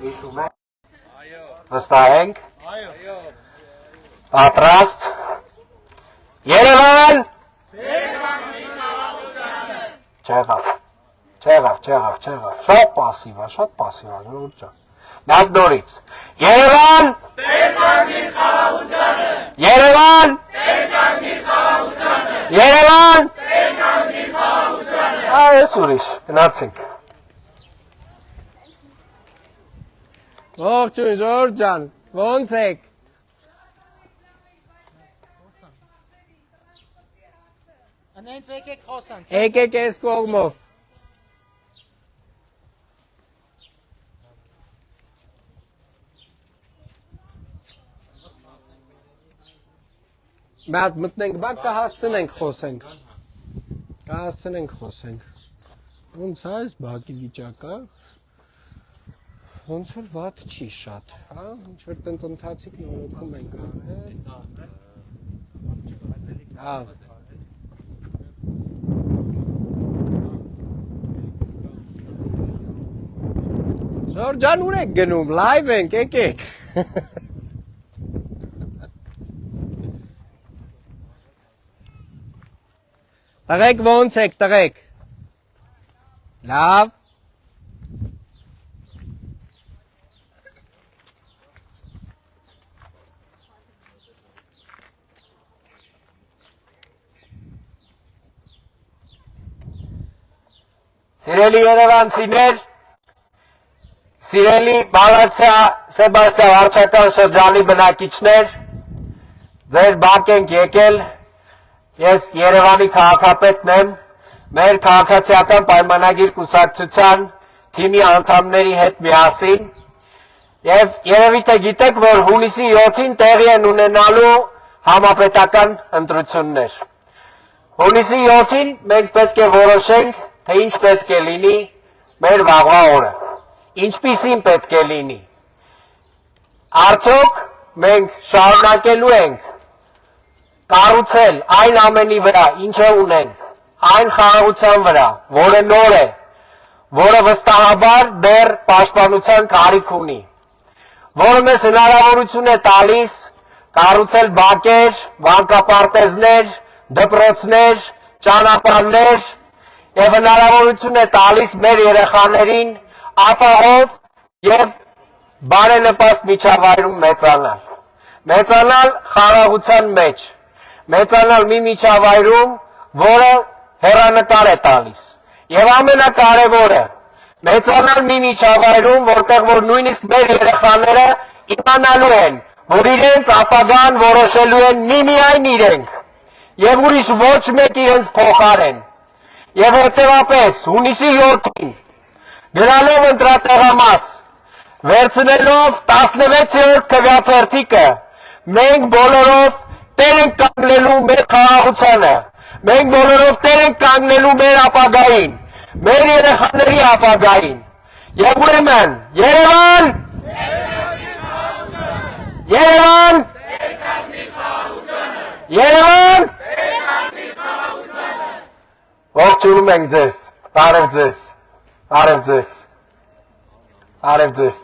Հիշում եք։ Վստահ ենք։ Պատրաստ։ Երևան։ Չեղավ։ Շատ պասիվ է, ժողովուրդ ջան։ Նախ նորից։ Երևան։ Երևան։ Երևան։ Այս ուրիշ, գնացինք։ Ողջույն ժողովուրդ ջան, ո՞նց եք։ Անենց եկեք խոսանք։ Եկեք այս կողմով։ Մատ մտնենք, բա կհասցնենք խոսենք։ Ոնց է այս բակի վիճակը։ Ոնց որ վատ չի շատ, հա, ինչ որ տենց ընթացիկ նորոգում ենք արել։ Հա։ Ժորժ ջան, ուր եք գնում, լայվ ենք, եկեք։ Տղեկ ոնց եք, տղեկ։ Լավ։ Սիրելի երևանցիներ, սիրելի Բալացիա Սեբաստիան վարչական շրջանի բնակիչներ, ձեր բակ ենք եկել, ես Երևանի քաղաքապետն եմ, մեր քաղաքացիական պայմանագիր կուսակցության թիմի անդամների հետ միասին, եւ երևի թե գիտեք, որ հունիսի 7-ին տեղի են ունենալու համապետական ընտրություններ։ Հունիսի 7-ին մենք պետք է որոշենք, թե ինչ պետք է լինի մեր վաղվա օրը, ինչպիսին պետք է լինի։ Արդյոք մենք շարունակելու ենք կառուցել այն ամենի վրա, ինչը ունենք, այն խաղաղության վրա, որը նոր է, որը վստահաբար դեռ պաշտպանության կարիք ունի, որը մեզ հնարավորություն է տալիս կառուցել բակեր, վանկապարտեզներ, դպրոցներ, ճանապարհներ եւ հնարավորություն է տալիս մեր երեխաներին ապահով եւ բարենպաստ միջավայրում մեծանալ խաղաղության մեջ, մեծանալ մի միջավայրում, որը հեռանկար է տալիս եւ ամենակարևորը մեծանալ մի միջավայրում, որտեղ որ նույնիսկ մեր երեխաները իմանալու են, որ իրենց ապագան որոշելու են միմիայն իրենք եւ ուրիշ ոչ մեկ իրենց փոխարեն։ Եվ հետևապես հունիսի 7-ին գնալով ընտրատեղամաս, վերցնելով 16-րդ քվեաթերթիկը, մենք բոլորով տեր ենք կանգնելու մեր խաղաղությանը, մենք բոլորով տեր ենք կանգնելու մեր ապագային, մեր երեխաների ապագային։ Եվ ուրեմն, Երևան! Երևան! Երևան! Ողջունում ենք ձեզ, բարև ձեզ, բարև ձեզ, բարև ձեզ։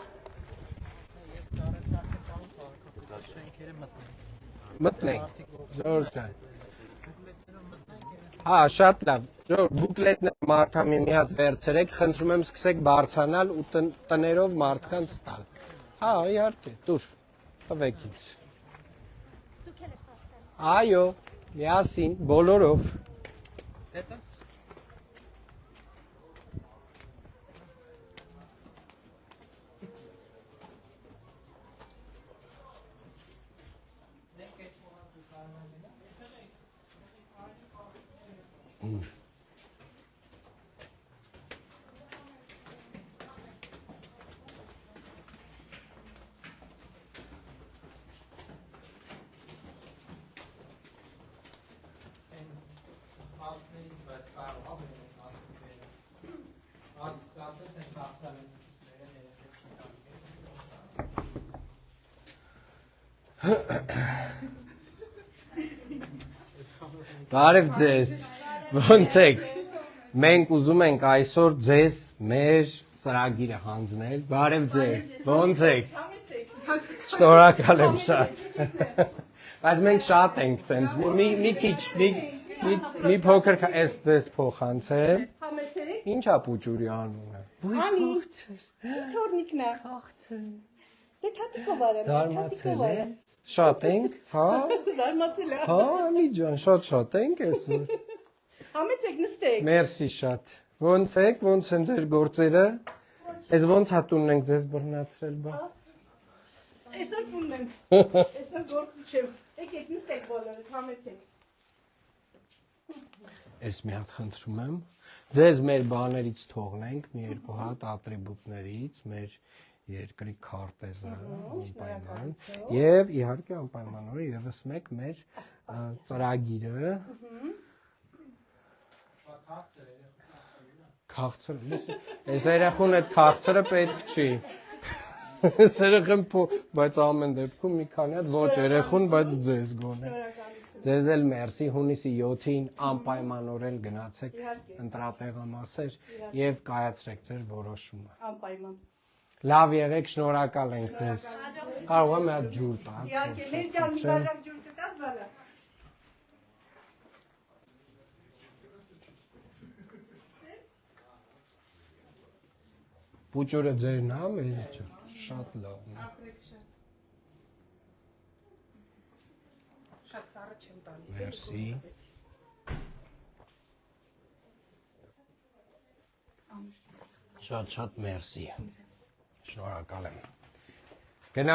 Մտնենք, ժողովուրդ ջան։ Հա, շատ լավ, ժողովուրդ, բուկլետներ մարդամի մի հատ վերցրեք, խնդրում եմ սկսեք բարձրանալ ու տներով մարդկանց տալ։ Հա, իհարկե, տուր, տվեք ինձ։ Այո, միասին, բոլորով։ Բարև ձեզ, ոնց եք, մենք ուզում ենք այսօր ձեզ մեր ծրագիրը հանձնել։ Բարև ձեզ։ Ո՞նց եք։ Շնորհակալ եմ շատ։ Բայց մենք շատ ենք տենց։ Մի քիչ մի փոքր էս դες փոխանցեմ։ Ինչա պուճուրի անունը։ Թորնիկն է։ Դե թաթիկով արեմ։ Զարմացել ես։ Շատ ենք, հա։ Զարմացել է։ Հա, մի ջան, շատ ենք այսօր։ Համեցեք նստեք։ Մերսի շատ։ Ոնց եք, ոնց են ձեր գործերը։ Այս ոնց հատունն ենք ձեզ բռնացրել, բա։ Այսօր տունն եմ։ Այսօր գործի չեմ։ Եկեք նստեք բոլորը, համեցեք։ Այս մի հատ խնդրում եմ։ Ձեզ մեր բաներից թողնենք, մի երկու հատ ատրիբուտներից, մեր երկրի քարտեզը անպայման եւ իհարկե անպայմանորեն եւս մեկ մեր ծրագիրը քաղցր այս երախուն այդ քաղցրը պետք չի այս երախын բայց ամեն դեպքում մի քանի հատ ոչ երախուն բայց ձեզ գոնե ձեզ էլ մերսի հունիսի 7-ին անպայմանորեն գնացեք ընտրատեղամասեր եւ կայացրեք ձեր որոշումը Անպայման։ Լավ եղեք, շնորհակալ ենք ձեզ։ Կարող եմ այդ ջուր տալ։ Իհարկե, մեր ջան մի բաժակ ջուր կտաս բալա։ Պուճուրը ձերն է, մեր ջան։ Շատ լավն է։ Շատ սառը չեմ տալիս։ Մերսի։ Շատ մերսի։ Շնորհակալ եմ։ Գնա